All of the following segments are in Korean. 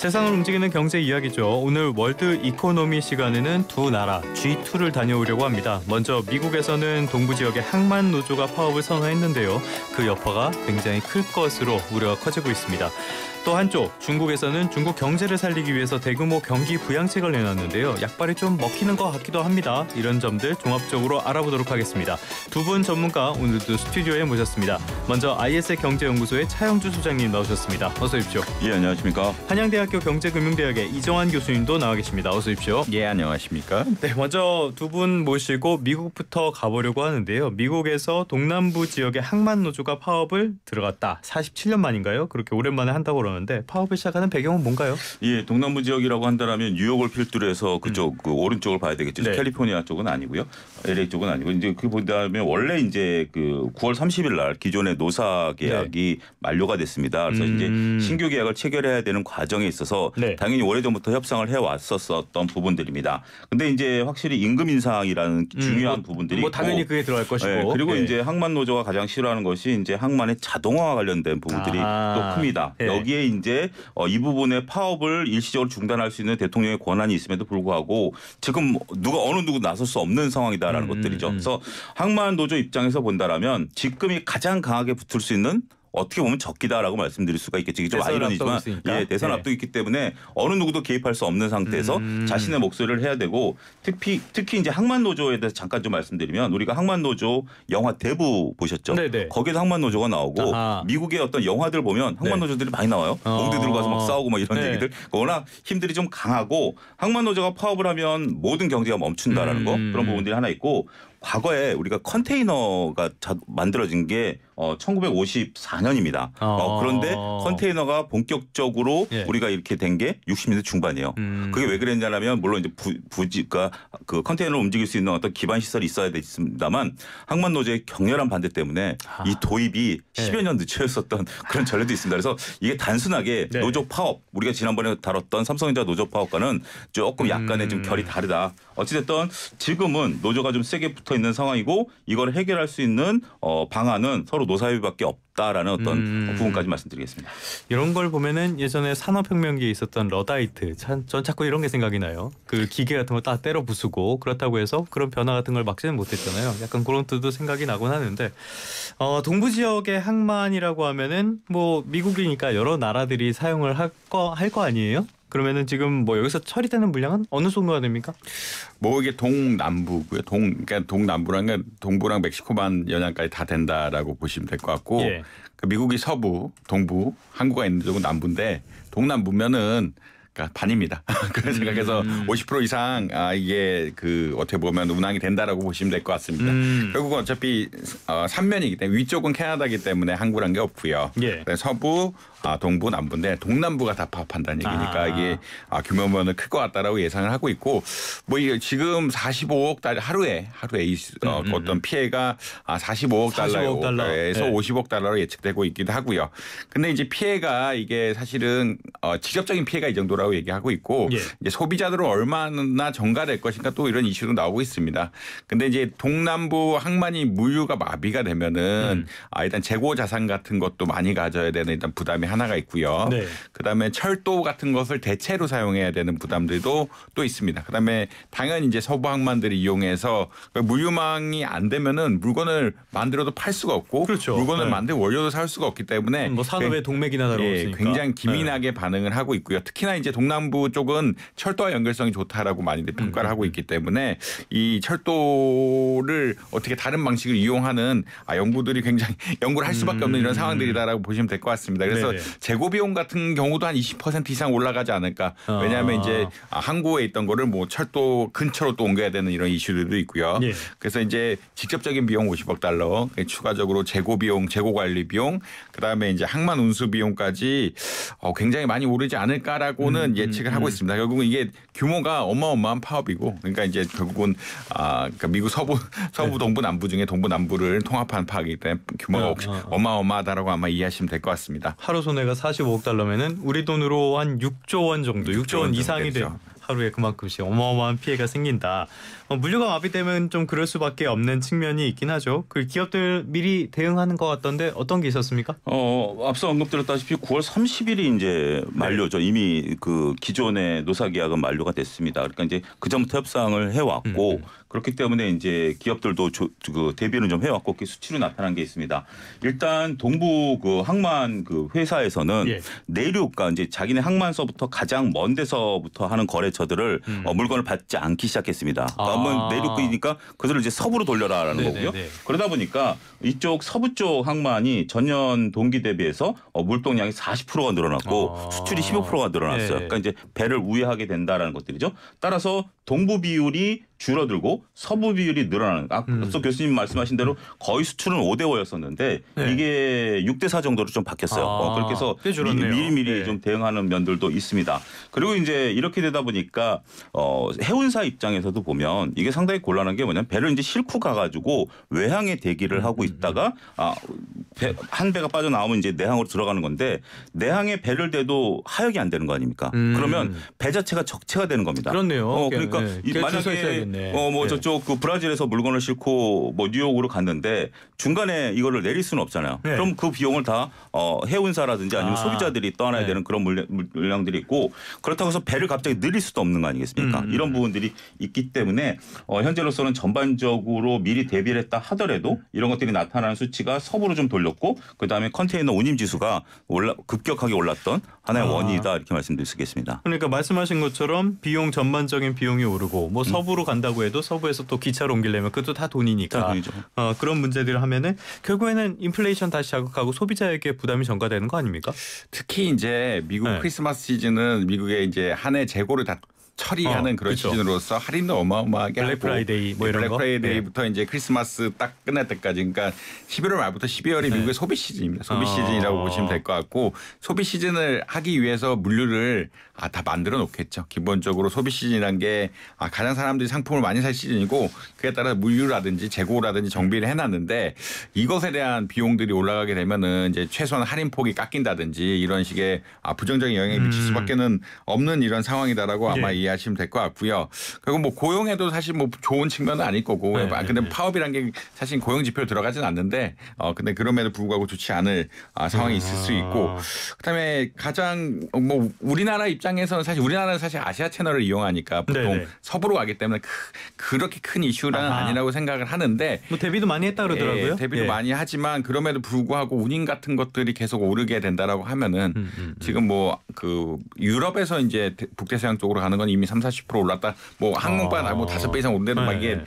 세상을 움직이는 경제 이야기죠. 오늘 월드 이코노미 시간에는 두 나라 G2를 다녀오려고 합니다. 먼저 미국에서는 동부 지역의 항만 노조가 파업을 선언했는데요. 그 여파가 굉장히 클 것으로 우려가 커지고 있습니다. 또 한쪽 중국에서는 중국 경제를 살리기 위해서 대규모 경기 부양책을 내놨는데요. 약발이 좀 먹히는 것 같기도 합니다. 이런 점들 종합적으로 알아보도록 하겠습니다. 두 분 전문가 오늘도 스튜디오에 모셨습니다. 먼저 IS 경제연구소의 차영주 소장님 나오셨습니다. 어서 오십시오. 예, 안녕하십니까. 한양대학교 경제금융대학의 이정환 교수님도 나와 계십니다. 어서 오십시오. 예, 안녕하십니까. 네, 먼저 두 분 모시고 미국부터 가보려고 하는데요. 미국에서 동남부 지역의 항만 노조가 파업을 들어갔다. 47년 만인가요? 그렇게 오랜만에 한다고 그러는데 파업을 시작하는 배경은 뭔가요? 예, 동남부 지역이라고 한다면 뉴욕을 필두로 해서 그쪽 그 오른쪽을 봐야 되겠죠. 네. 캘리포니아 쪽은 아니고요. LA 쪽은 아니고 이제 그보다는 원래 이제 그 9월 30일 날 기존의 노사 계약이 만료가 됐습니다. 그래서 이제 신규 계약을 체결해야 되는 과정에 있어서 당연히 오래전부터 협상을 해 왔었던 부분들입니다. 근데 이제 확실히 임금 인상이라는 중요한 부분들이 당연히 그게 들어갈 것이고. 네, 그리고 이제 항만 노조가 가장 싫어하는 것이 이제 항만의 자동화와 관련된 부분들이 또 큽니다. 여기에 이제 이 부분의 파업을 일시적으로 중단할 수 있는 대통령의 권한이 있음에도 불구하고 지금 어느 누구 나설 수 없는 상황이다라는 것들이죠. 그래서 항만 노조 입장에서 본다라면 직금이 가장 강하게 붙을 수 있는 어떻게 보면 적기다라고 말씀드릴 수가 있겠죠. 이게 좀 아이러니지만 대선 앞두고 있기 때문에 어느 누구도 개입할 수 없는 상태에서 자신의 목소리를 해야 되고 특히 이제 항만 노조에 대해서 잠깐 좀 말씀드리면 우리가 항만 노조 영화 대부 보셨죠? 네네. 거기에도 항만 노조가 나오고 미국의 어떤 영화들 보면 항만 노조들이 많이 나와요. 공대 들어가서 막 싸우고 막 이런 얘기들. 워낙 힘들이 좀 강하고 항만 노조가 파업을 하면 모든 경제가 멈춘다라는 거 그런 부분들이 하나 있고 과거에 우리가 컨테이너가 만들어진 게 1954년입니다. 그런데 컨테이너가 본격적으로 우리가 이렇게 된 게 60년대 중반이에요. 그게 왜 그랬냐면 물론 이제 부지가 그 컨테이너를 움직일 수 있는 어떤 기반 시설이 있어야 됐습니다만 항만 노조의 격렬한 반대 때문에 이 도입이 10여 년 늦춰졌었던 그런 전례도 있습니다. 그래서 이게 단순하게 노조 파업 우리가 지난번에 다뤘던 삼성전자 노조 파업과는 조금 약간의 좀 결이 다르다. 어찌됐든 지금은 노조가 좀 세게 붙어 있는 상황이고 이걸 해결할 수 있는 방안은 서로 노사협의밖에 없다라는 어떤 부분까지 말씀드리겠습니다. 이런 걸 보면은 예전에 산업혁명기에 있었던 러다이트, 전 자꾸 이런 게 생각이 나요. 그 기계 같은 거 딱 때려 부수고 그렇다고 해서 그런 변화 같은 걸 막지는 못했잖아요. 약간 그런 뜻도 생각이 나곤 하는데 동부 지역의 항만이라고 하면은 뭐 미국이니까 여러 나라들이 사용을 할 거 아니에요? 그러면은 지금 뭐 여기서 처리되는 물량은 어느 정도가 됩니까? 뭐 이게 동남부고요. 그러니까 동남부란 게 동부랑 멕시코만 연안까지 다 된다라고 보시면 될 것 같고 그 미국이 서부, 동부, 한국가 있는 쪽은 남부인데 동남부면은 그러니까 반입니다. 그런 생각해서 50% 이상 이게 그 어떻게 보면 운항이 된다라고 보시면 될 것 같습니다. 결국은 어차피 삼면이기 때문에 위쪽은 캐나다이기 때문에 한국이란 게 없고요. 서부, 동부, 남부인데 동남부가 다 파업한다는 얘기니까 이게 규모면은 클 것 같다라고 예상을 하고 있고 뭐 이게 지금 45억 달러 하루에 어떤 피해가 45억 달러에서 50억 달러로 예측되고 있기도 하고요. 근데 이제 피해가 이게 사실은 직접적인 피해가 이 정도라고 얘기하고 있고 이제 소비자들은 얼마나 전가될 것인가 또 이런 이슈도 나오고 있습니다. 근데 이제 동남부 항만이 물류가 마비가 되면은 일단 재고 자산 같은 것도 많이 가져야 되는 일단 부담이 하나가 있고요. 그다음에 철도 같은 것을 대체로 사용해야 되는 부담들도 또 있습니다. 그다음에 당연히 이제 서부 항만들이 이용해서 물류망이 안 되면은 물건을 만들어도 팔 수가 없고 물건을 만든 원료도 살 수가 없기 때문에 뭐 산업의 동맥이나 다름없으니까 굉장히 기민하게 반응을 하고 있고요. 특히나 이제 동남부 쪽은 철도와 연결성이 좋다라고 많이들 평가를 하고 있기 때문에 이 철도를 어떻게 다른 방식을 이용하는 연구들이 굉장히 연구를 할 수밖에 없는 이런 상황들이다라고 보시면 될 것 같습니다. 그래서 재고 비용 같은 경우도 한 20% 이상 올라가지 않을까. 왜냐하면 이제 항구에 있던 거를 뭐 철도 근처로 또 옮겨야 되는 이런 이슈들도 있고요. 그래서 이제 직접적인 비용 50억 달러, 추가적으로 재고 비용, 재고 관리 비용, 그다음에 이제 항만 운수 비용까지 굉장히 많이 오르지 않을까라고는 예측을 하고 있습니다. 결국은 이게 규모가 어마어마한 파업이고, 그러니까 이제 결국은 그러니까 미국 서부, 동부, 남부 중에 동부, 남부를 통합한 파업이기 때문에 규모가 어마어마하다라고 아마 이해하시면 될 것 같습니다. 하루 손해가 45억 달러면은 우리 돈으로 한 6조 원 정도, 6조 원 이상이 돼. 하루에 그만큼씩 어마어마한 피해가 생긴다. 물류가 마비되면 좀 그럴 수밖에 없는 측면이 있긴 하죠. 그 기업들 미리 대응하는 것 같던데 어떤 게 있었습니까? 앞서 언급드렸다시피 9월 30일이 이제 만료죠. 이미 그 기존의 노사 계약은 만료가 됐습니다. 그러니까 이제 그 전부터 협상을 해왔고 그렇기 때문에 이제 기업들도 그 대비는 좀 해왔고 그 수치로 나타난 게 있습니다. 일단 동부 그 항만 그 회사에서는 내륙, 그러니까 이제 자기네 항만서부터 가장 먼 데서부터 하는 거래처들을 물건을 받지 않기 시작했습니다. 그러면 내륙이니까 그들을 이제 서부로 돌려라라는 거고요. 그러다 보니까 이쪽 서부 쪽 항만이 전년 동기 대비해서 물동량이 40%가 늘어났고 수출이 15%가 늘어났어요. 그러니까 이제 배를 우회하게 된다라는 것들이죠. 따라서 동부 비율이 줄어들고 서부 비율이 늘어나는. 앞서 교수님 말씀하신 대로 거의 수출은 5대 5였었는데 이게 6대 4 정도로 좀 바뀌었어요. 그렇게 해서 미리미리 좀 대응하는 면들도 있습니다. 그리고 이제 이렇게 되다 보니까 해운사 입장에서도 보면 이게 상당히 곤란한 게 뭐냐면 배를 이제 싣고 가가지고 외항에 대기를 하고 있다가 한 배가 빠져나오면 이제 내항으로 들어가는 건데 내항에 배를 대도 하역이 안 되는 거 아닙니까? 그러면 배 자체가 적체가 되는 겁니다. 그렇네요. 그러니까 만약에 저쪽 그 브라질에서 물건을 싣고 뭐 뉴욕으로 갔는데 중간에 이거를 내릴 수는 없잖아요. 그럼 그 비용을 다 해운사라든지 아니면 소비자들이 떠안아야 되는 그런 물량들이 있고 그렇다고 해서 배를 갑자기 늘릴 수도 없는 거 아니겠습니까? 이런 부분들이 있기 때문에 현재로서는 전반적으로 미리 대비를 했다 하더라도 이런 것들이 나타나는 수치가 서부로 좀 돌렸고 그다음에 컨테이너 운임 지수가 급격하게 올랐던 하나의 원인이다 이렇게 말씀드릴 수 있겠습니다. 그러니까 말씀하신 것처럼 전반적인 비용이 오르고 뭐 서부로 간다고 해도 서부에서 또 기차로 옮기려면 그것도 다 돈이니까 그런 문제들을 하면은 결국에는 인플레이션 다시 자극하고 소비자에게 부담이 전가되는 거 아닙니까? 특히 이제 미국 크리스마스 시즌은 미국의 이제 한 해 재고를 다 처리하는 그런 시즌으로서 할인도 어마어마하게 블랙 하고 프라이데이 뭐 이런 블랙 프라이데이부터 이제 크리스마스 딱 끝날 때까지 그러니까 11월 말부터 12월이 미국의 소비 시즌입니다. 소비 시즌이라고 보시면 될 것 같고 소비 시즌을 하기 위해서 물류를 다 만들어 놓겠죠. 기본적으로 소비 시즌이란 게 가장 사람들이 상품을 많이 살 시즌이고 그에 따라 물류라든지 재고라든지 정비를 해놨는데 이것에 대한 비용들이 올라가게 되면은 이제 최소한 할인폭이 깎인다든지 이런 식의 부정적인 영향이 미칠 수밖에는 없는 이런 상황이다라고 아마 이해하시면 될 것 같고요. 그리고 뭐 고용에도 사실 뭐 좋은 측면은 아닐 거고 근데 파업이란 게 사실 고용 지표로 들어가진 않는데 근데 그럼에도 불구하고 좋지 않을 상황이 있을 수 있고 그다음에 가장 뭐 우리나라 입장에서는 우리나라는 사실 아시아 채널을 이용하니까 보통 서부로 가기 때문에 그렇게 큰 이슈는 아니라고 생각을 하는데 뭐 대비도 많이 했다 그러더라고요. 대비도 많이 하지만 그럼에도 불구하고 운임 같은 것들이 계속 오르게 된다라고 하면은 지금 뭐 그 유럽에서 이제 북대서양 쪽으로 가는 건 이미 30-40% 올랐다. 뭐 항공판 뭐 5배 이상 오른다는 막 이게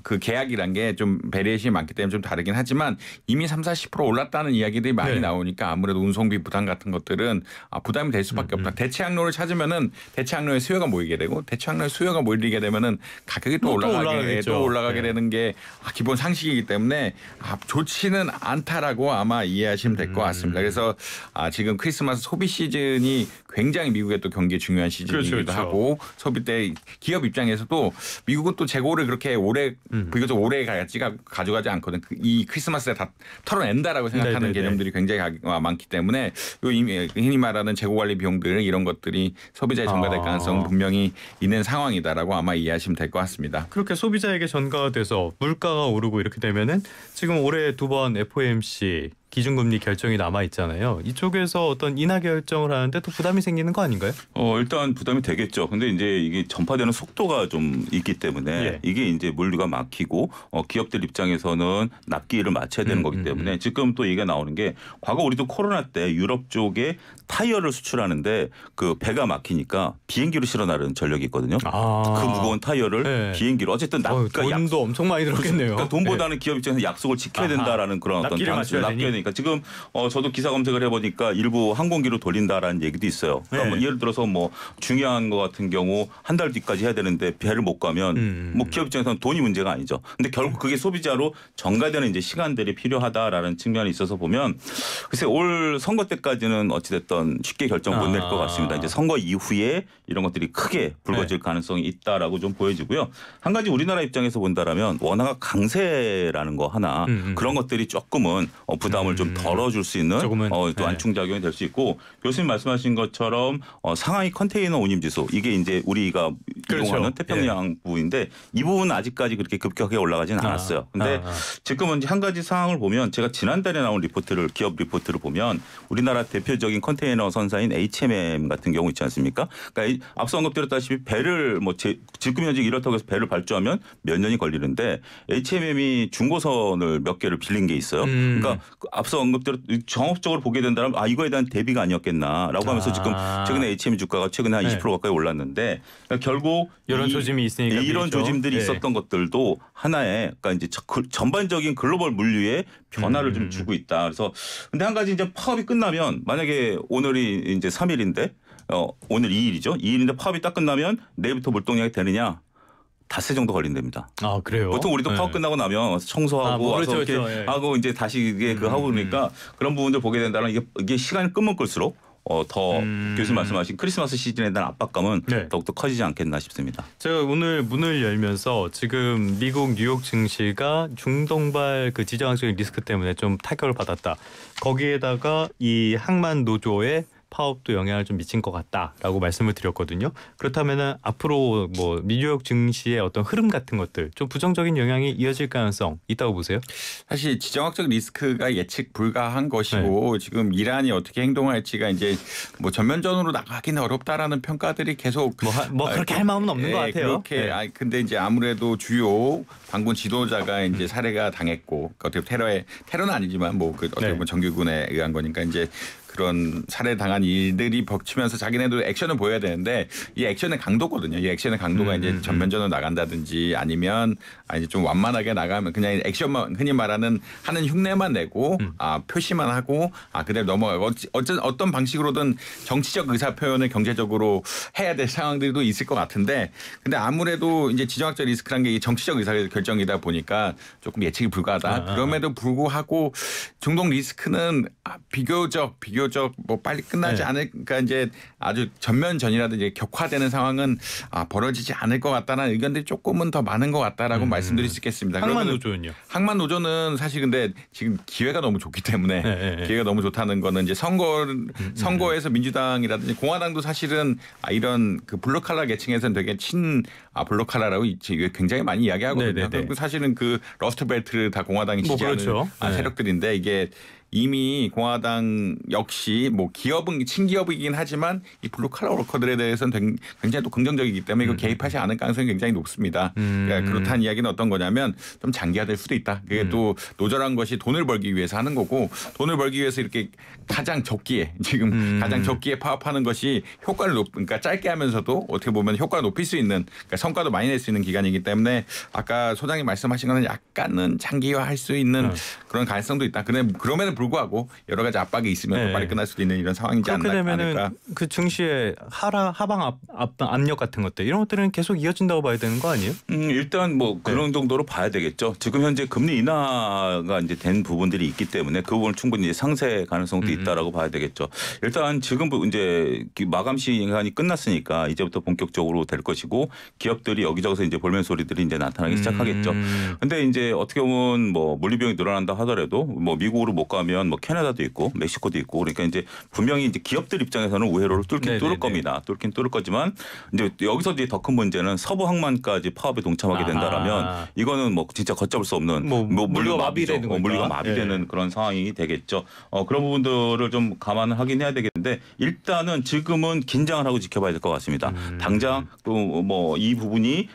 그 계약이란 게 좀 베리에이션이 많기 때문에 좀 다르긴 하지만 이미 30-40% 올랐다는 이야기들이 많이 나오니까 아무래도 운송비 부담 같은 것들은 부담이 될 수밖에 없다. 대체 항로를 찾으면은 대체 항로에 수요가 모이게 되고 대체 항로에 수요가 모이게 되면은 가격이 또 올라가게 되는 게 기본 상식이기 때문에 좋지는 않다라고 아마 이해하시면 될 것 같습니다. 그래서 지금 크리스마스 소비 시즌이 굉장히 미국의 또 경기에 중요한 시즌이기도 하고 소비 때 기업 입장에서도 미국은 또 재고를 그렇게 비교적 오래 가져가지 않거든. 이 크리스마스에 다 털어낸다라고 생각하는 개념들이 굉장히 많기 때문에 흔히 말하는 재고 관리 비용들 이런 것들이 소비자에 전가될 가능성은 분명히 있는 상황이다라고 아마 이해하시면 될 것 같습니다. 그렇게 소비자에게 전가가 돼서 물가가 오르고 이렇게 되면은 지금 올해 2번 FOMC 기준금리 결정이 남아 있잖아요. 이쪽에서 어떤 인하 결정을 하는데 또 부담이 생기는 거 아닌가요? 일단 부담이 되겠죠. 근데 이제 이게 전파되는 속도가 좀 있기 때문에 이게 이제 물류가 막히고 기업들 입장에서는 납기를 맞춰야 되는 거기 때문에 지금 또 얘기가 나오는 게 과거 우리도 코로나 때 유럽 쪽에 타이어를 수출하는데 그 배가 막히니까 비행기로 실어 나르는 전력이 있거든요. 그 무거운 타이어를 비행기로 어쨌든 돈도 엄청 많이 들었겠네요. 그러니까 돈보다는 기업 입장에서 약속을 지켜야 된다라는 그런 어떤 납기를 맞춰야 되니까 지금 저도 기사 검색을 해보니까 일부 항공기로 돌린다라는 얘기도 있어요. 그러니까 예를 들어서 뭐 중요한 거 같은 경우 한 달 뒤까지 해야 되는데 배를 못 가면 뭐 기업 입장에서는 돈이 문제가 아니죠. 근데 결국 그게 소비자로 전가되는 이제 시간들이 필요하다라는 측면이 있어서 보면 글쎄 올 선거 때까지는 어찌됐든 어떤 쉽게 결정 못 낼 것 같습니다. 이제 선거 이후에 이런 것들이 크게 불거질 가능성이 있다라고 좀 보여지고요. 한 가지 우리나라 입장에서 본다라면 원화가 강세라는 거 하나 그런 것들이 조금은 부담을 좀 덜어줄 수 있는 또 안충작용이 될 수 있고 교수님 말씀하신 것처럼 상하이 컨테이너 운임지수 이게 이제 우리가 이동하는 태평양 부인데 이 부분은 아직까지 그렇게 급격하게 올라가지는 않았어요. 근데 지금은 한 가지 상황을 보면 제가 지난달에 나온 리포트를 기업 리포트를 보면 우리나라 대표적인 컨테이너 선사인 H&M 같은 경우 있지 않습니까? 그러니까 앞서 언급드렸다시피 배를 뭐 지금 현재 이렇다고 해서 배를 발주하면 몇 년이 걸리는데 H&M이 중고선을 몇 개를 빌린 게 있어요. 그러니까 앞서 언급대로 종합적으로 보게 된다면 이거에 대한 대비가 아니었겠나라고 하면서 지금 최근에 H&M 주가가 최근에 한 20% 가까이 올랐는데 그러니까 결국 이런 조짐이 있으니까 이런 조짐들이 있었던 것들도 하나의 그러니까 이제 전반적인 글로벌 물류의 변화를 좀 주고 있다. 그래서 근데 한 가지 이제 파업이 끝나면 만약에 오늘이 이제 3일인데 오늘 2일이죠. 2일인데 파업이 딱 끝나면 내일부터 물동량이 되느냐? 닷새 정도 걸린답니다. 아 그래요? 보통 우리도 파업 끝나고 나면 청소하고 와서 그렇죠, 이렇게 그렇죠. 하고 이제 다시 이게 그 하고 그러니까 그런 부분들 보게 된다면 이게 시간이 끄면 끌수록 더 교수님 말씀하신 크리스마스 시즌에 대한 압박감은 더욱더 커지지 않겠나 싶습니다. 제가 오늘 문을 열면서 지금 미국 뉴욕 증시가 중동발 그 지정학적인 리스크 때문에 좀 타격을 받았다. 거기에다가 이 항만 노조의 파업도 영향을 좀 미친 것 같다라고 말씀을 드렸거든요. 그렇다면은 앞으로 뭐 뉴욕 증시의 어떤 흐름 같은 것들 좀 부정적인 영향이 이어질 가능성 있다고 보세요? 사실 지정학적 리스크가 예측 불가한 것이고 지금 이란이 어떻게 행동할지가 이제 뭐 전면전으로 나가기는 어렵다라는 평가들이 계속 뭐 그렇게 할 마음은 없는 것 같아요. 그렇게 근데 이제 아무래도 주요 반군 지도자가 이제 살해가 당했고 어떻게 테러는 아니지만 뭐 그 어떻게 보면 정규군에 의한 거니까 이제 그런 살해당한 일들이 벅치면서 자기네도 액션을 보여야 되는데 이 액션의 강도거든요. 이 액션의 강도가 이제 전면전으로 나간다든지 아니면 이제 좀 완만하게 나가면 그냥 액션만 흔히 말하는 하는 흉내만 내고 표시만 하고 그대로 넘어가고 어떤 방식으로든 정치적 의사 표현을 경제적으로 해야 될 상황들도 있을 것 같은데 근데 아무래도 이제 지정학적 리스크란 게 이 정치적 의사 결정이다 보니까 조금 예측이 불가하다. 그럼에도 불구하고 중동 리스크는 비교적 뭐 빨리 끝나지 않을까 이제 아주 전면전이라든지 격화되는 상황은 벌어지지 않을 것 같다는 의견들이 조금은 더 많은 것 같다라고 말씀드릴 수 있겠습니다. 항만 노조는요? 항만 노조는 사실 근데 지금 기회가 너무 좋기 때문에 기회가 너무 좋다는 거는 이제 선거에서 민주당이라든지 공화당도 사실은 이런 그 블루칼라 계층에서는 되게 블루칼라라고 굉장히 많이 이야기하거든요. 그리고 사실은 그 러스트벨트를 다 공화당이 지지하는 세력들인데 이게 이미 공화당 역시 뭐 기업은 친기업이긴 하지만 이 블루칼라 워커들에 대해서는 굉장히 또 긍정적이기 때문에 이거 개입하지 않을 가능성이 굉장히 높습니다. 그러니까 그렇다는 이야기는 어떤 거냐면 좀 장기화될 수도 있다. 그게 또 노조란 것이 돈을 벌기 위해서 하는 거고 돈을 벌기 위해서 이렇게 가장 적기에 가장 적기에 파업하는 것이 효과를 그러니까 짧게 하면서도 어떻게 보면 효과를 높일 수 있는 그러니까 성과도 많이 낼 수 있는 기간이기 때문에 아까 소장님 말씀하신 거는 약간은 장기화할 수 있는 그런 가능성도 있다. 그럼에도 불구하고 여러 가지 압박이 있으면 더 빨리 끝날 수도 있는 이런 상황이지 않을까. 그 증시의 하방 압력 같은 것들 이런 것들은 계속 이어진다고 봐야 되는 거 아니에요? 일단 뭐 그런 정도로 봐야 되겠죠. 지금 현재 금리 인하가 이제 된 부분들이 있기 때문에 그 부분을 충분히 이제 상쇄 가능성도 있다라고 봐야 되겠죠. 일단 지금 이제 마감 시간이 끝났으니까 이제부터 본격적으로 될 것이고 기업들이 여기저기서 이제 볼멘 소리들이 이제 나타나기 시작하겠죠. 근데 이제 어떻게 보면 뭐 물리비용이 늘어난다 하더라도 뭐 미국으로 못 가면 뭐 캐나다도 있고 멕시코도 있고 그러니까 이제 분명히 이제 기업들 입장에서는 우회로를 뚫을 겁니다. 뚫긴 뚫을 거지만 이제 여기서 이제 더 큰 문제는 서부 항만까지 파업에 동참하게 된다라면 이거는 뭐 진짜 걷잡을 수 없는 뭐 물류가 마비되는 물류가 마비되는 그런 상황이 되겠죠. 그런 부분들을 좀 감안을 하긴 해야 되겠는데 일단은 지금은 긴장을 하고 지켜봐야 될 것 같습니다. 당장 뭐 이 부분이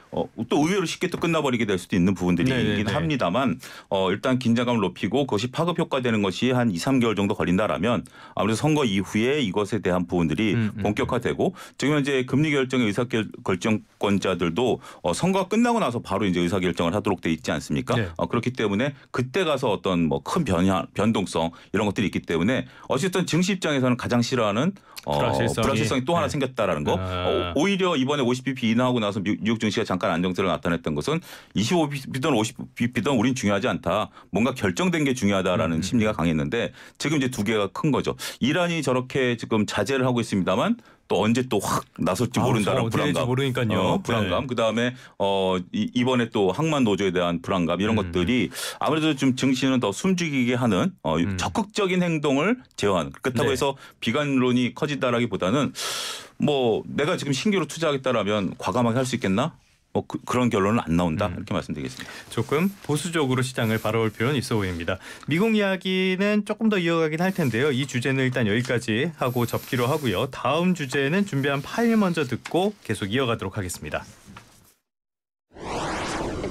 또 의외로 쉽게 또 끝나버리게 될 수도 있는 부분들이긴 합니다만 일단 긴장감을 높이고 그것이 파급 효과되는 것이 한 2, 3개월 정도 걸린다라면 아무래도 선거 이후에 이것에 대한 부분들이 본격화되고 지금 현재 금리 결정의 의사결정권자들도 선거가 끝나고 나서 바로 이제 의사결정을 하도록 돼 있지 않습니까? 그렇기 때문에 그때 가서 어떤 뭐 큰 변동성 이런 것들이 있기 때문에 어쨌든 증시 입장에서는 가장 싫어하는 불확실성이 또 하나 생겼다라는 거. 오히려 이번에 50bp 인하하고 나서 뉴욕 증시가 잠깐 안정세를 나타냈던 것은 25bp든 50bp든 우린 중요하지 않다. 뭔가 결정된 게 중요하다라는 심리가 강했 당했는데 지금 이제 두 개가 큰 거죠. 이란이 저렇게 지금 자제를 하고 있습니다만 또 언제 또 확 나설지 모른다는 불안감. 모르니까요. 불안감. 네. 그다음에 이번에 또 항만 노조에 대한 불안감 이런 것들이 아무래도 좀 증시는 더 숨죽이게 하는 적극적인 행동을 제어하는. 그렇다고 네. 해서 비관론이 커진다라기보다는 뭐 내가 지금 신규로 투자하겠다라면 과감하게 할 수 있겠나? 뭐 그런 결론은 안 나온다 이렇게 말씀드리겠습니다. 조금 보수적으로 시장을 바라볼 필요는 있어 보입니다. 미국 이야기는 조금 더 이어가긴 할 텐데요. 이 주제는 일단 여기까지 하고 접기로 하고요. 다음 주제는 준비한 파일 먼저 듣고 계속 이어가도록 하겠습니다.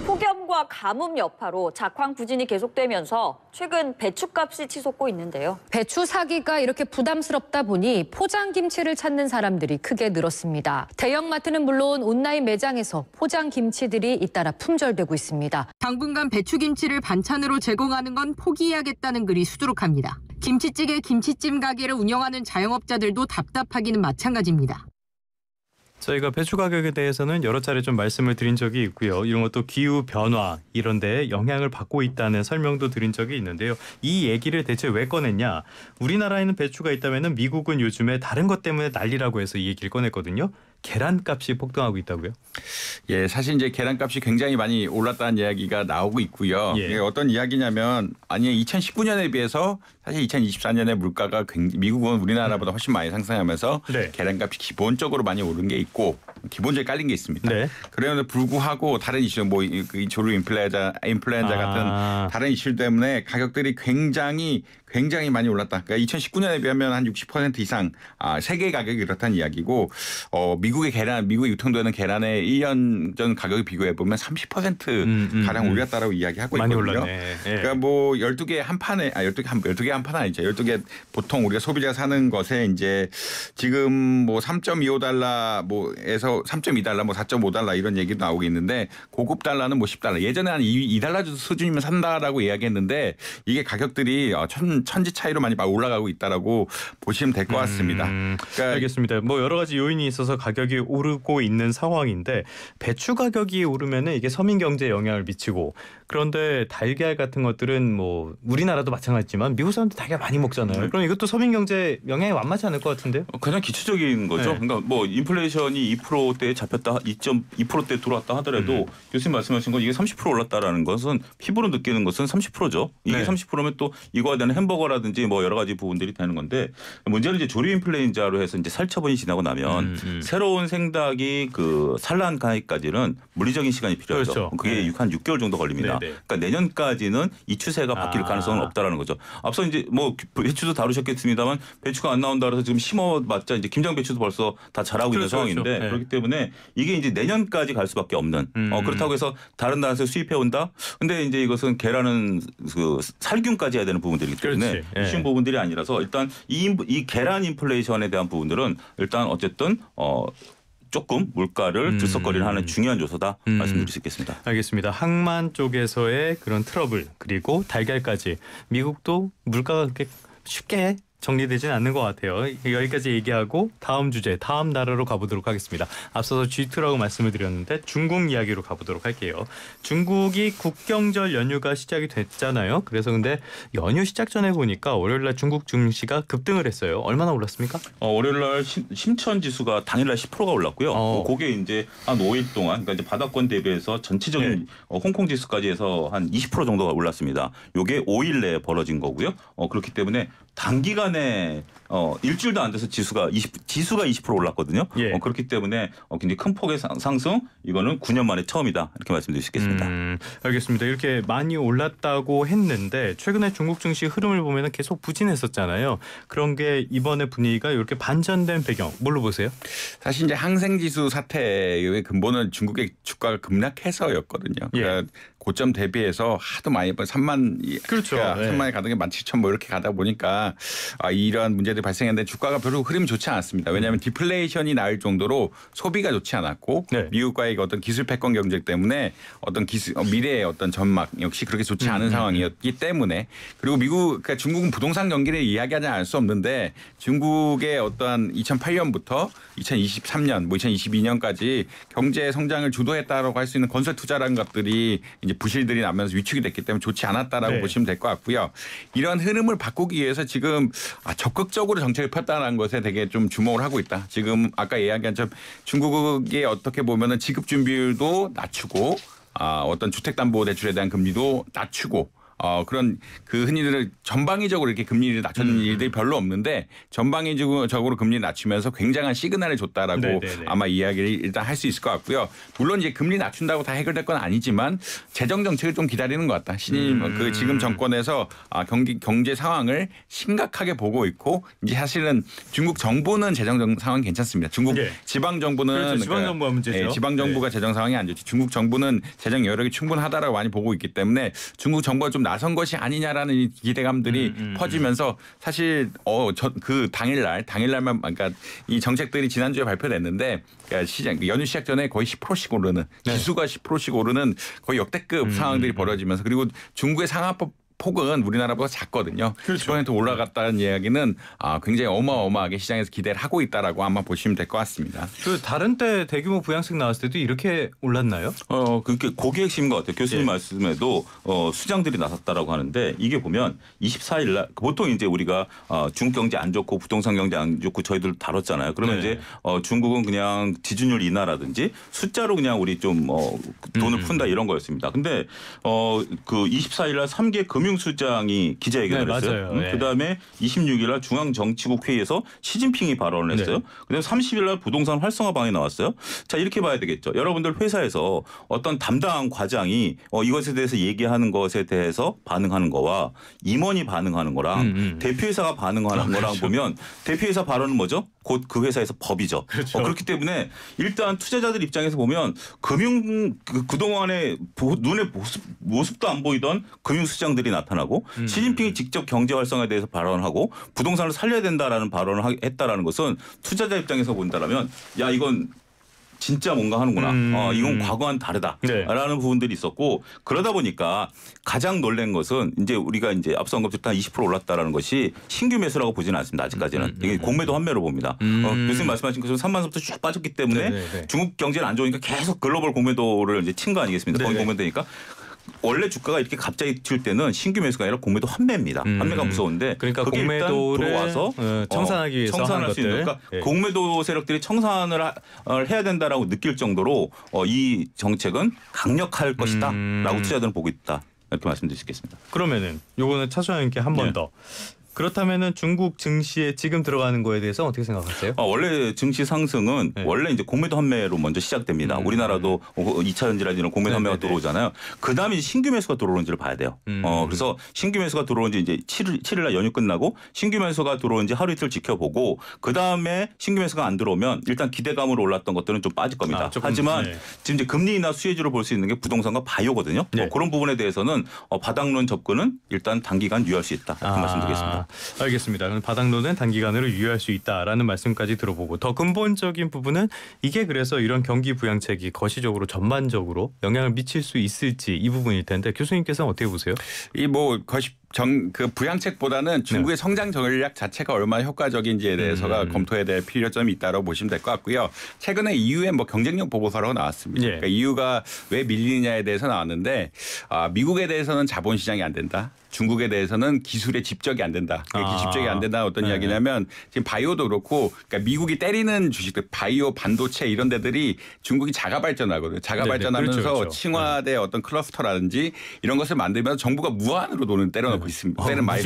폭염과 가뭄 여파로 작황 부진이 계속되면서 최근 배추값이 치솟고 있는데요. 배추 사기가 이렇게 부담스럽다 보니 포장 김치를 찾는 사람들이 크게 늘었습니다. 대형마트는 물론 온라인 매장에서 포장 김치들이 잇따라 품절되고 있습니다. 당분간 배추김치를 반찬으로 제공하는 건 포기해야겠다는 글이 수두룩합니다. 김치찌개, 김치찜 가게를 운영하는 자영업자들도 답답하기는 마찬가지입니다. 저희가 배추 가격에 대해서는 여러 차례 좀 말씀을 드린 적이 있고요. 이런 것도 기후 변화 이런 데 영향을 받고 있다는 설명도 드린 적이 있는데요. 이 얘기를 대체 왜 꺼냈냐? 우리나라에는 배추가 있다면 미국은 요즘에 다른 것 때문에 난리라고 해서 이 얘기를 꺼냈거든요. 계란값이 폭등하고 있다고요? 예, 사실 이제 계란값이 굉장히 많이 올랐다는 이야기가 나오고 있고요. 예. 이게 어떤 이야기냐면 아니 2019년에 비해서 사실 2024년에 물가가 미국은 우리나라보다 훨씬 많이 상승하면서 네. 계란값이 기본적으로 많이 오른 게 있고 기본적으로 깔린 게 있습니다. 네. 그럼에도 불구하고 다른 이슈 뭐 조류 인플루엔자 같은 다른 이슈 때문에 가격들이 굉장히 많이 올랐다. 그러니까 2019년에 비하면 한 60% 이상 세계 가격이 그렇다는 이야기고 미국이 유통되는 계란의 1년 전 가격을 비교해 보면 30% 가량 올렸다라고 이야기하고 많이 있거든요. 올랐네. 예. 그러니까 뭐 12개 한 판에 12개 한 판 아니죠. 12개 보통 우리가 소비자가 사는 것에 이제 지금 뭐 3.25달러 뭐에서 3.2달러 뭐 4.5달러 이런 얘기도 나오고 있는데 고급 달러는 뭐 10달러. 예전에 한 2달러 수준이면 산다라고 이야기했는데 이게 가격들이 천지 차이로 많이 올라가고 있다라고 보시면 될 것 같습니다. 그러니까 알겠습니다. 뭐 여러 가지 요인이 있어서 가격이 오르고 있는 상황인데 배추 가격이 오르면은 이게 서민 경제에 영향을 미치고 그런데 달걀 같은 것들은 뭐 우리나라도 마찬가지지만 미국 사람들 달걀 많이 먹잖아요. 그럼 이것도 서민 경제에 영향이 만만치 않을 것 같은데요? 가장 기초적인 거죠. 네. 그러니까 뭐 인플레이션이 2%대에 잡혔다, 2.2%대 들어왔다 하더라도 교수님 말씀하신 건 이게 30% 올랐다라는 것은 피부로 느끼는 것은 30%죠. 이게 네. 30%면 또 이거에 대한 햄버거라든지 뭐 여러 가지 부분들이 되는 건데 문제는 이제 조류 인플루엔자로 해서 이제 살처분이 지나고 나면 새로운 생닭이 그 산란까지는 물리적인 시간이 필요하죠. 그렇죠. 그게 네. 한 6개월 정도 걸립니다. 네네. 그러니까 내년까지는 이 추세가 바뀔 가능성은 없다라는 거죠. 앞서 이제 뭐 배추도 다루셨겠습니다만 배추가 안 나온다 그래서 지금 심어봤자 이제 김장 배추도 벌써 다 자라고 있는 그렇죠, 상황인데 그렇죠. 네. 그렇기 때문에 이게 이제 내년까지 갈 수밖에 없는 그렇다고 해서 다른 나라에서 수입해 온다. 근데 이제 이것은 계란은 그 살균까지 해야 되는 부분들이기 때문에 그렇지. 예. 쉬운 부분들이 아니라서 일단 이 계란 인플레이션에 대한 부분들은 일단 어쨌든 조금 물가를 들썩거리는 하는 중요한 요소다 말씀드릴 수 있겠습니다. 알겠습니다. 항만 쪽에서의 그런 트러블 그리고 달걀까지 미국도 물가가 그렇게 쉽게 정리되지는 않는 것 같아요. 여기까지 얘기하고 다음 주제, 다음 나라로 가보도록 하겠습니다. 앞서서 G2라고 말씀을 드렸는데 중국 이야기로 가보도록 할게요. 중국이 국경절 연휴가 시작이 됐잖아요. 그래서 근데 연휴 시작 전에 보니까 월요일날 중국 증시가 급등을 했어요. 얼마나 올랐습니까? 월요일날 심천 지수가 당일날 10%가 올랐고요. 그게 이제 한 5일 동안, 그러니까 이제 바닥권 대비해서 전체적인 홍콩 지수까지 해서 한 20% 정도가 올랐습니다. 이게 5일 내에 벌어진 거고요. 그렇기 때문에 단기간에 일주일도 안 돼서 지수가 20% 올랐거든요. 예. 그렇기 때문에 굉장히 큰 폭의 상승, 이거는 9년 만에 처음이다 이렇게 말씀드릴 수 있겠습니다. 알겠습니다. 이렇게 많이 올랐다고 했는데 최근에 중국 증시 흐름을 보면 계속 부진했었잖아요. 그런 게 이번에 분위기가 이렇게 반전된 배경 뭘로 보세요? 사실 이제 항생지수 사태의 근본은 중국의 주가가 급락해서였거든요. 그러니까 고점 대비해서 하도 많이 3만 그렇죠. 그러니까 3만에 가던 게 17,000 뭐 이렇게 가다 보니까 이러한 문제들이 발생했는데 주가가 별로 흐름이 좋지 않았습니다. 왜냐하면 디플레이션이 나을 정도로 소비가 좋지 않았고 미국과의 어떤 기술 패권 경쟁 때문에 어떤 미래의 어떤 전막 역시 그렇게 좋지 않은 상황이었기 때문에 그리고 그러니까 중국은 부동산 경기를 이야기하지 않을 수 없는데 중국의 어떠한 2008년부터 2023년 뭐 2022년까지 경제 성장을 주도했다라고 할 수 있는 건설 투자라는 것들이 이제 이제 부실들이 나면서 위축이 됐기 때문에 좋지 않았다라고 네. 보시면 될 것 같고요. 이런 흐름을 바꾸기 위해서 지금 적극적으로 정책을 폈다는 것에 되게 좀 주목을 하고 있다. 지금 아까 이야기한 점 중국이 어떻게 보면은 지급 준비율도 낮추고 어떤 주택담보대출에 대한 금리도 낮추고 그런 그 흔히들 전방위적으로 이렇게 금리를 낮추는 일들이 별로 없는데 전방위적으로 금리를 낮추면서 굉장한 시그널을 줬다라고 네네네. 아마 이야기를 일단 할 수 있을 것 같고요. 물론 이제 금리 낮춘다고 다 해결될 건 아니지만 재정 정책을 좀 기다리는 것 같다. 그 지금 정권에서 경제 상황을 심각하게 보고 있고 이제 사실은 중국 정부는 재정 상황 괜찮습니다. 중국 네. 지방 정부는 그렇죠. 지방 정부가 문제죠. 지방 정부가 재정 상황이 안 좋지. 중국 정부는 재정 여력이 충분하다라고 많이 보고 있기 때문에 중국 정부가 좀 나선 것이 아니냐라는 기대감들이 퍼지면서 사실 그 당일날만 그러니까 이 정책들이 지난주에 발표됐는데 그러니까 연휴 시작 전에 거의 10%씩 오르는 지수가 10%씩 오르는 거의 역대급 상황들이 벌어지면서 그리고 중국의 상하법 폭은 우리나라보다 작거든요. 그렇죠. 10% 올라갔다는 이야기는 굉장히 어마어마하게 시장에서 기대를 하고 있다라고 아마 보시면 될 것 같습니다. 그 다른 때 대규모 부양책 나왔을 때도 이렇게 올랐나요? 그게 거기에 핵심인 것 같아요. 교수님 말씀에도 수장들이 나섰다라고 하는데 이게 보면 24일 날 보통 이제 우리가 중국 경제 안 좋고 부동산 경제 안 좋고 저희들 다뤘잖아요. 그러면 이제 중국은 그냥 지준율 인하라든지 숫자로 그냥 우리 좀 돈을 푼다 이런 거였습니다. 근데 그 24일 날 3개 금융수장이 기자회견을 했어요. 그다음에 26일 날 중앙정치국 회의에서 시진핑이 발언을 했어요. 그다음에 30일 날 부동산 활성화 방안이 나왔어요. 자 이렇게 봐야 되겠죠. 여러분들 회사에서 어떤 담당 과장이 이것에 대해서 얘기하는 것에 대해서 반응하는 거와 임원이 반응하는 거랑 대표이사가 반응하는 거랑 보면 대표이사 발언은 뭐죠? 곧 그 회사에서 법이죠. 그렇죠. 그렇기 때문에 일단 투자자들 입장에서 보면 그동안에 눈에 모습도 안 보이던 금융수장들이 나타나고 시진핑이 직접 경제 활성화에 대해서 발언하고 부동산을 살려야 된다라는 발언을 했다라는 것은 투자자 입장에서 본다라면 야 이건 진짜 뭔가 하는구나. 이건 과거와는 다르다라는 부분들이 있었고 그러다 보니까 가장 놀란 것은 이제 우리가 이제 앞서 언급했던 20% 올랐다라는 것이 신규 매수라고 보지는 않습니다. 아직까지는 이게 공매도 환매로 봅니다. 교수님 말씀하신 것처럼 3만 선부터 쭉 빠졌기 때문에 중국 경제는 안 좋으니까 계속 글로벌 공매도를 이제 친 거 아니겠습니까? 거기 공매도니까. 원래 주가가 이렇게 갑자기 칠 때는 신규 매수가 아니라 공매도 환매입니다. 환매가 무서운데 그러니까 그게 공매도를 일단 들어와서 청산하기 위해서 청산할 수 있는 그러니까 공매도 세력들이 청산을 해야 된다라고 느낄 정도로 이 정책은 강력할 것이다라고 투자자들은 보고 있다. 이렇게 말씀드릴 수 있겠습니다. 그러면은 요거는 차주환님께 한 번 더. 그렇다면은 중국 증시에 지금 들어가는 거에 대해서 어떻게 생각하세요? 원래 증시 상승은 원래 이제 공매도 환매로 먼저 시작됩니다. 우리나라도 2차 전지라든지 공매도 환매가 들어오잖아요. 그다음에 신규 매수가 들어오는지를 봐야 돼요. 그래서 신규 매수가 들어오는지 이제 7일 날 연휴 끝나고 신규 매수가 들어오는지 하루 이틀 지켜보고 그다음에 신규 매수가 안 들어오면 일단 기대감으로 올랐던 것들은 좀 빠질 겁니다. 하지만 지금 이제 금리 인하 수혜주로 볼 수 있는 게 부동산과 바이오거든요. 그런 부분에 대해서는 바닥론 접근은 일단 단기간 유효할 수 있다. 이렇게 말씀드리겠습니다. 알겠습니다. 그럼 바닥론은 단기간으로 유효할 수 있다라는 말씀까지 들어보고 더 근본적인 부분은 이게 그래서 이런 경기 부양책이 거시적으로 전반적으로 영향을 미칠 수 있을지 이 부분일 텐데 교수님께서는 어떻게 보세요? 그 부양책보다는 중국의 성장 전략 자체가 얼마나 효과적인지에 대해서가 검토해야 될 필요점이 있다고 보시면 될 것 같고요. 최근에 EU의 경쟁력 보고서라고 나왔습니다. 그러니까 EU가 왜 밀리냐에 대해서 나왔는데 미국에 대해서는 자본시장이 안 된다. 중국에 대해서는 기술의 집적이 안 된다. 집적이 안 된다는 어떤 이야기냐면 지금 바이오도 그렇고 그러니까 미국이 때리는 주식들 바이오 반도체 이런 데들이 중국이 자가 발전하거든요. 자가 발전하면서 그렇죠. 칭화대 어떤 클러스터라든지 이런 것을 만들면서 정부가 무한으로 돈을 때려놓고 있습니다. 때는 말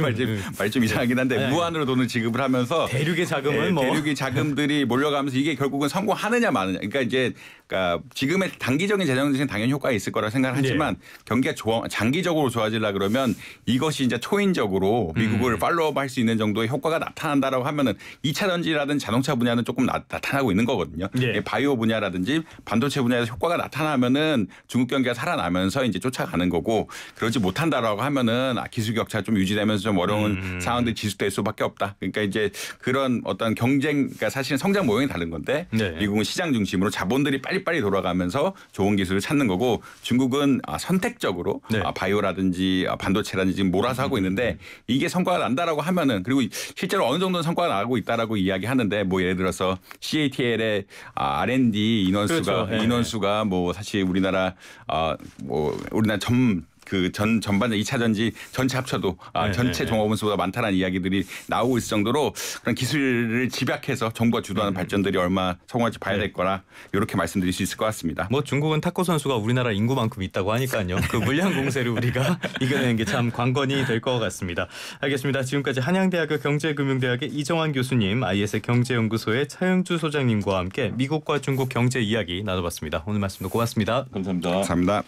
좀 이상하긴 한데 무한으로 돈을 지급을 하면서 대륙의 자금은 대륙의 자금들이 몰려가면서 이게 결국은 성공하느냐 마느냐. 그러니까 지금의 단기적인 재정 정책은 당연히 효과가 있을 거라 생각을 하지만 경기가 장기적으로 좋아지려 그러면 이것이 이제 초인적으로 미국을 팔로우업 할 수 있는 정도의 효과가 나타난다라고 하면은 2차 전지라든지 자동차 분야는 조금 나타나고 있는 거거든요. 바이오 분야라든지 반도체 분야에서 효과가 나타나면은 중국 경기가 살아나면서 이제 쫓아가는 거고 그러지 못한다라고 하면은 기술 격차가 좀 유지되면서 좀 어려운 상황들이 지속될 수밖에 없다. 그러니까 이제 그런 어떤 경쟁, 그러니까 사실은 성장 모형이 다른 건데 미국은 시장 중심으로 자본들이 빨리 빨리빨리 돌아가면서 좋은 기술을 찾는 거고 중국은 선택적으로 네. 바이오라든지 반도체라든지 지금 몰아서 하고 있는데 이게 성과가 난다라고 하면은 그리고 실제로 어느 정도는 성과가 나고 있다라고 이야기하는데 뭐 예를 들어서 CATL의 R&D 인원수가 그렇죠. 인원수가 뭐 사실 우리나라 우리나라 전반전 2차 전지 전체 합쳐도 전체 종합원수보다 많다는 이야기들이 나오고 있을 정도로 그런 기술을 집약해서 정부가 주도하는 발전들이 얼마 성공할지 봐야 될 거라 이렇게 말씀드릴 수 있을 것 같습니다. 뭐 중국은 탁구 선수가 우리나라 인구만큼 있다고 하니까요. 그 물량 공세를 우리가 이겨내는 게 참 관건이 될 것 같습니다. 알겠습니다. 지금까지 한양대학교 경제금융대학의 이정환 교수님, IS 경제연구소의 차영주 소장님과 함께 미국과 중국 경제 이야기 나눠봤습니다. 오늘 말씀도 고맙습니다. 감사합니다. 감사합니다.